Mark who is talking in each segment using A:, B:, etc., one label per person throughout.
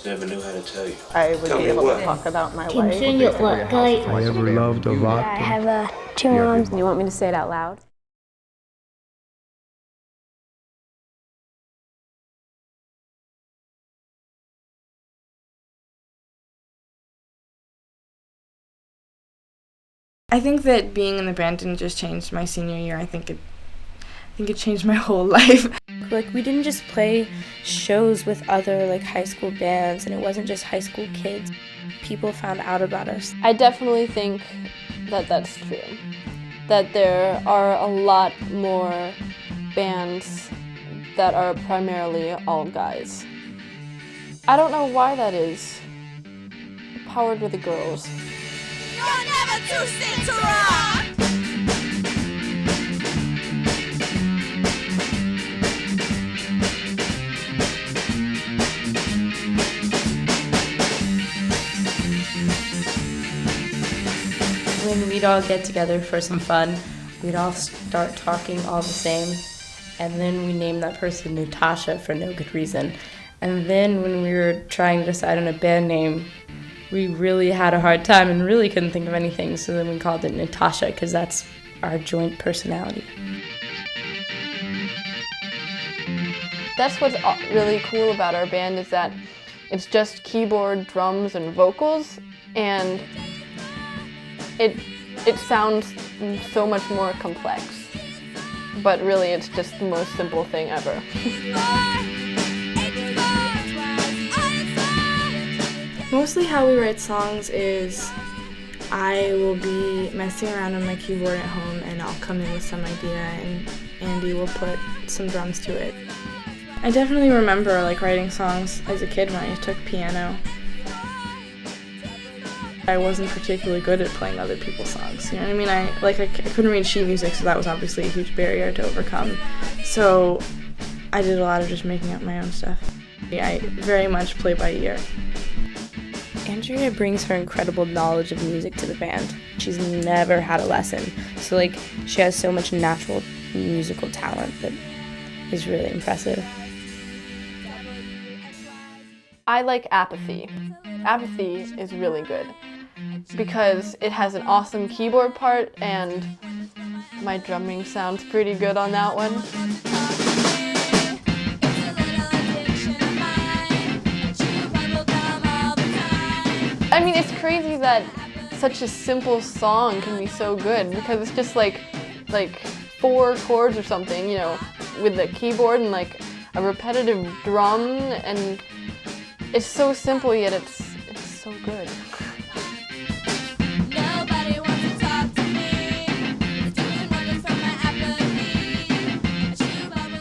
A: just never knew how to tell you.
B: I would be able to talk about my life.
C: I ever loved a vodka.
D: I have 2 moms. You want me to say it out loud?
E: I think that being in the band didn't just change my senior year. I think it changed my whole life.
F: Like, we didn't just play shows with other like high school bands, and it wasn't just high school kids. People found out about us.
G: I definitely think that that's true. That there are a lot more bands that are primarily all guys. I don't know why that is. Powered with the girls.
H: You're never too sick to rock!
F: When we'd all get together for some fun, we'd all start talking all the same, and then we named that person Natasha for no good reason. And then when we were trying to decide on a band name, we really had a hard time and really couldn't think of anything, so then we called it Natasha because that's our joint personality.
G: That's what's really cool about our band, is that it's just keyboard, drums, and vocals, and it sounds so much more complex. But really, it's just the most simple thing ever.
E: Mostly how we write songs is I will be messing around on my keyboard at home and I'll come in with some idea and Andy will put some drums to it. I definitely remember like writing songs as a kid when I took piano. I wasn't particularly good at playing other people's songs, you know what I mean? I couldn't read sheet music, so that was obviously a huge barrier to overcome. So I did a lot of just making up my own stuff. I very much play by ear.
F: Andrea brings her incredible knowledge of music to the band. She's never had a lesson, so like she has so much natural musical talent that is really impressive.
G: I like Apathy. Apathy is really good because it has an awesome keyboard part and my drumming sounds pretty good on that one. I mean, it's crazy that such a simple song can be so good because it's just like 4 chords or something, you know, with the keyboard and like a repetitive drum, and it's so simple yet it's so good.
H: Nobody wants to talk to me. It's doing wonders for my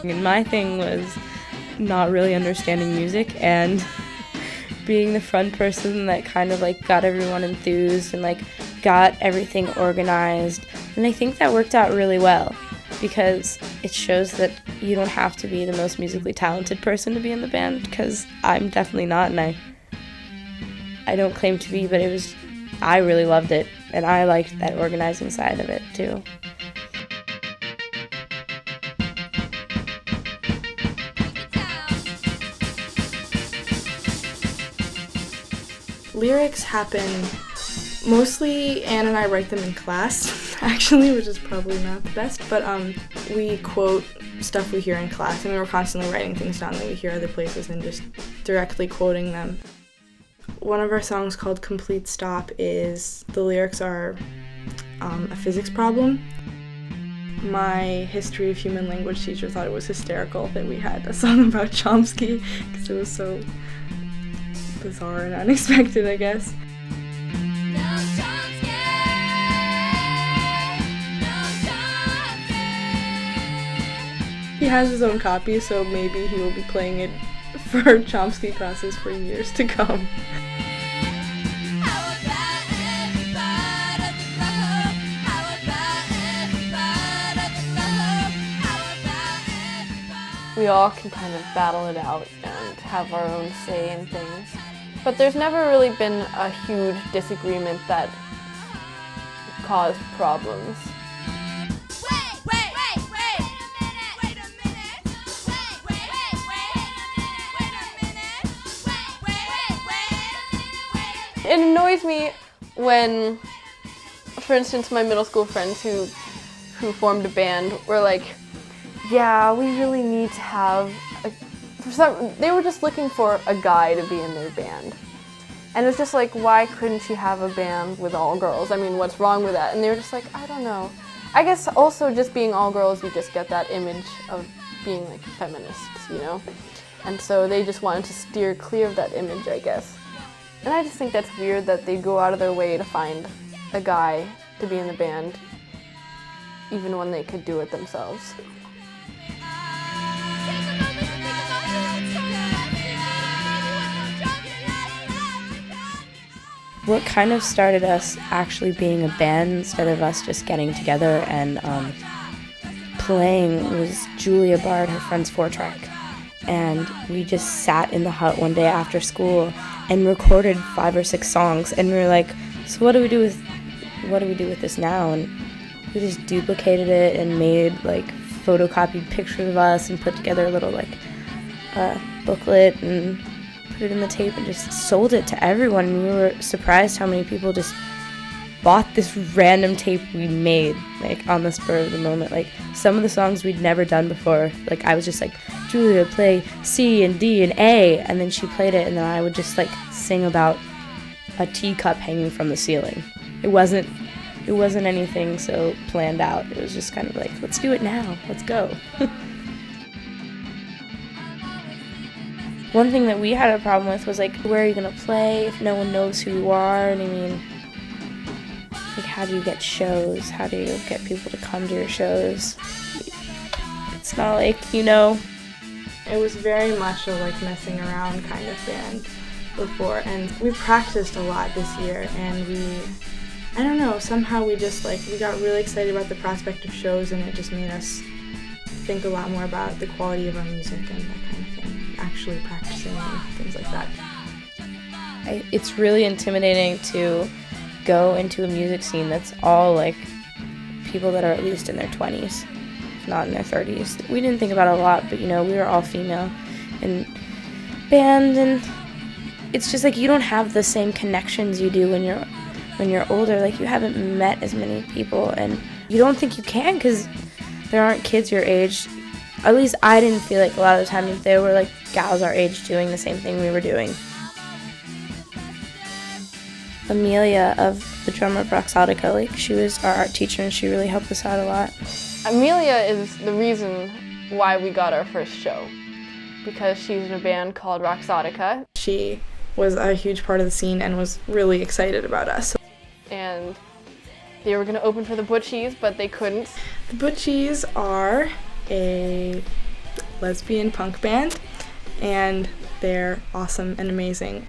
H: apathy.
F: And my thing was not really understanding music and being the front person that kind of like got everyone enthused and like got everything organized. And I think that worked out really well because it shows that you don't have to be the most musically talented person to be in the band, because I'm definitely not, and I don't claim to be, but I really loved it and I liked that organizing side of it too.
E: Lyrics happen, mostly Anne and I write them in class, actually, which is probably not the best, but we quote stuff we hear in class, and we're constantly writing things down that we hear other places and just directly quoting them. One of our songs called Complete Stop is, the lyrics are a physics problem. My history of human language teacher thought it was hysterical that we had a song about Chomsky, because it was so bizarre and unexpected, I guess. He has his own copy, so maybe he will be playing it for Chomsky classes for years to come.
G: We all can kind of battle it out and have our own say in things. But there's never really been a huge disagreement that caused problems. It annoys me when, for instance, my middle school friends who formed a band were like, yeah, we really need to have they were just looking for a guy to be in their band. And it's just like, why couldn't you have a band with all girls? I mean, what's wrong with that? And they were just like, I don't know. I guess also just being all girls, you just get that image of being like feminists, you know? And so they just wanted to steer clear of that image, I guess. And I just think that's weird that they go out of their way to find a guy to be in the band, even when they could do it themselves.
F: What kind of started us actually being a band instead of us just getting together and playing was Julia borrowed her friend's 4-track. And we just sat in the hut one day after school and recorded 5 or 6 songs. And we were like, so what do we do with this now? And we just duplicated it and made like photocopied pictures of us and put together a little like booklet and put it in the tape and just sold it to everyone. And we were surprised how many people just bought this random tape we made, like on the spur of the moment. Like some of the songs we'd never done before. Like I was just like, Julia, play C and D and A, and then she played it, and then I would just like sing about a teacup hanging from the ceiling. It wasn't anything so planned out. It was just kind of like, let's do it now. Let's go. One thing that we had a problem with was like, where are you gonna play if no one knows who you are? And I mean, like, how do you get shows? How do you get people to come to your shows? It's not like, you know.
E: It was very much a like messing around kind of band before, and we practiced a lot this year, and I don't know, somehow we just like, we got really excited about the prospect of shows, and it just made us think a lot more about the quality of our music and that kind of thing, actually practicing and things like that.
F: It's really intimidating to go into a music scene that's all like people that are at least in their 20s, if not in their 30s. We didn't think about it a lot, but you know, we were all female in band, and it's just like you don't have the same connections you do when you're older. Like you haven't met as many people, and you don't think you can because there aren't kids your age. At least I didn't feel like a lot of the time there were like gals our age doing the same thing we were doing. Amelia of the drummer of Roxotica, like she was our art teacher and she really helped us out a lot.
G: Amelia is the reason why we got our first show, because she's in a band called Roxotica.
E: She was a huge part of the scene and was really excited about us.
G: And they were going to open for the Butchies, but they couldn't.
E: The Butchies are a lesbian punk band, and they're awesome and amazing.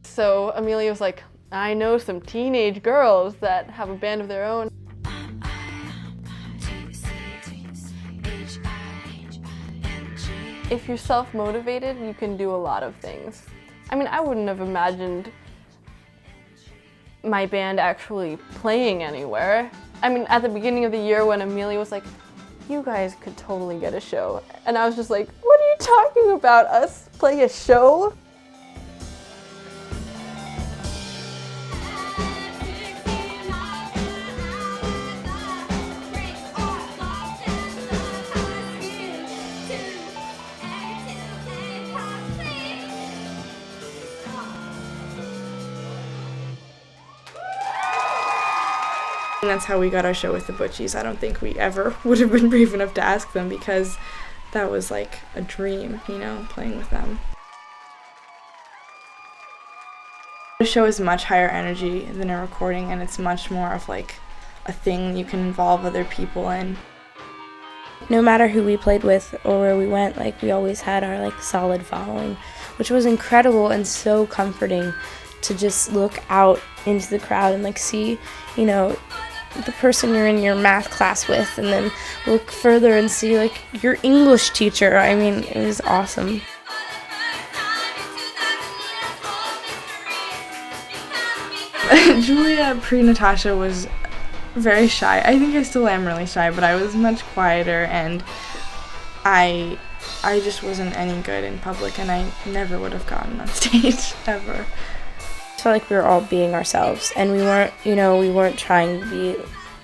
G: So Amelia was like, I know some teenage girls that have a band of their own. If you're self-motivated, you can do a lot of things. I mean, I wouldn't have imagined my band actually playing anywhere. I mean, at the beginning of the year when Amelia was like, you guys could totally get a show. And I was just like, what are you talking about? Us play a show?
E: And that's how we got our show with the Butchies. I don't think we ever would have been brave enough to ask them, because that was like a dream, you know, playing with them. The show is much higher energy than a recording, and it's much more of like a thing you can involve other people in.
F: No matter who we played with or where we went, like we always had our like solid following, which was incredible and so comforting to just look out into the crowd and like see, you know, the person you're in your math class with, and then look further and see like your English teacher. I mean, it was awesome.
E: Julia pre-Natasha was very shy. I think I still am really shy, but I was much quieter, and I just wasn't any good in public, and I never would have gotten on stage ever.
F: felt like we were all being ourselves, and we weren't trying to be,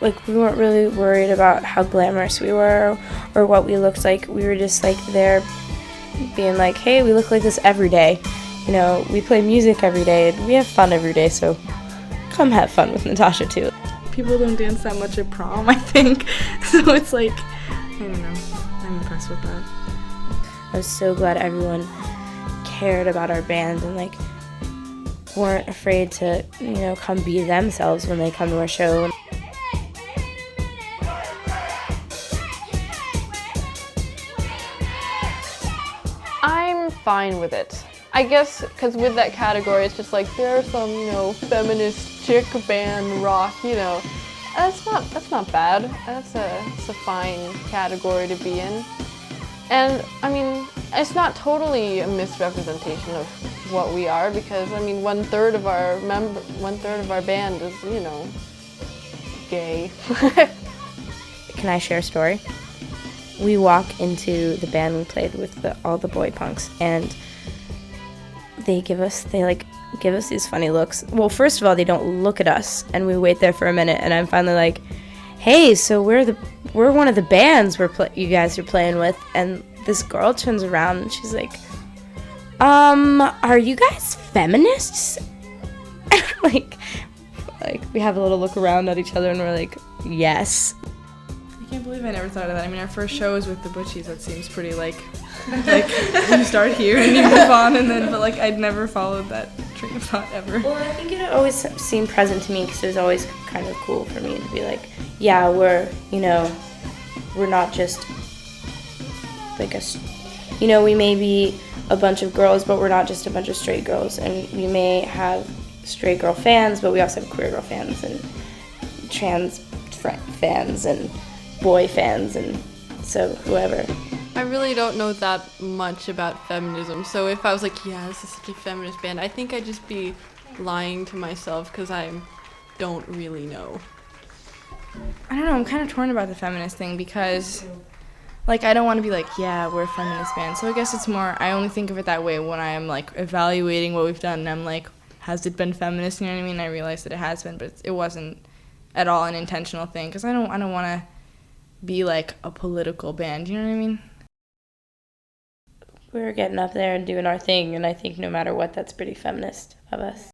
F: like, we weren't really worried about how glamorous we were or what we looked like. We were just, like, there being like, hey, we look like this every day. You know, we play music every day, and we have fun every day, so come have fun with Natasha, too.
E: People don't dance that much at prom, I think, so it's like, I don't know, I'm impressed with that.
F: I was so glad everyone cared about our band and, like, weren't afraid to, come be themselves when they come to our show.
G: I'm fine with it. I guess because with that category, it's just like there are some, feminist chick band rock, That's not bad. That's a fine category to be in. And I mean, it's not totally a misrepresentation of what we are, because I mean, one third of our band is, gay.
F: Can I share a story? We walk into the band we played with all the boy punks, and they give us these funny looks. Well, first of all, they don't look at us, and we wait there for a minute, and I'm finally like, hey, so we're one of the bands you guys are playing with. And this girl turns around and she's like, are you guys feminists? And like we have a little look around at each other and we're like, yes.
E: I can't believe I never thought of that. I mean, our first show was with the Butchies. That seems pretty like you start here and you move on, but I'd never followed that train of thought ever.
F: Well, I think it always seemed present to me because it was always kind of cool for me to be like, yeah, we're not just like we may be a bunch of girls, but we're not just a bunch of straight girls, and we may have straight girl fans, but we also have queer girl fans and trans fans and boy fans, and so whoever.
G: I really don't know that much about feminism, so if I was like, yeah, this is such a feminist band, I think I'd just be lying to myself because I don't really know.
E: I don't know, I'm kind of torn about the feminist thing because, I don't want to be like, yeah, we're a feminist band. So I guess it's more, I only think of it that way when I am, evaluating what we've done, and I'm like, has it been feminist? You know what I mean? I realize that it has been, but it wasn't at all an intentional thing, because I don't want to be, a political band. You know what I mean?
F: We're getting up there and doing our thing, and I think no matter what, that's pretty feminist of us.